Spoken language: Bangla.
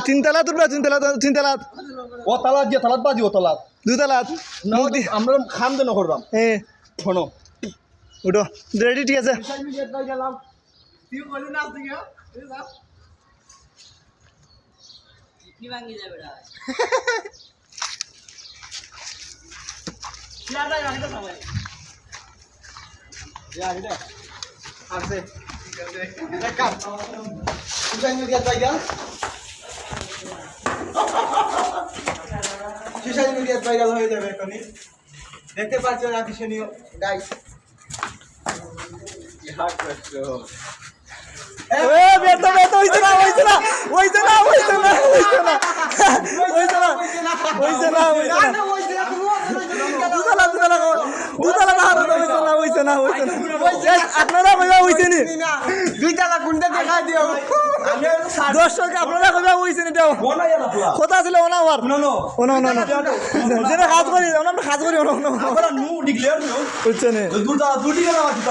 তিনতলা তুলবা তিনতলা ও তালাত যে তালাত বাজি ও তালাত দুতলা আমরা খাম দেন করবাম শোনো উঠো রেডি ঠিক আছে আছে কাম সোশ্যাল মিডিয়া জায়গা সোশ্যাল মিডিয়া ভাইরাল হয়ে যাবে এখনই দেখতে পাচ্ছেন আকর্ষণীয় গাইস বেটা হইছে না আপনারা কইবা হইছে নি দুইটা কোনটা দেখা দিও দর্শক আপনারা কইবা হইছে নি দাও কথা ছিল ওনা ওয়ার ওনা যেটা কাজ করি আমরা কাজ করি ওনা আমরা নু ডিক্লেয়ার নো হইছে নি দুটা দুটি না মাটি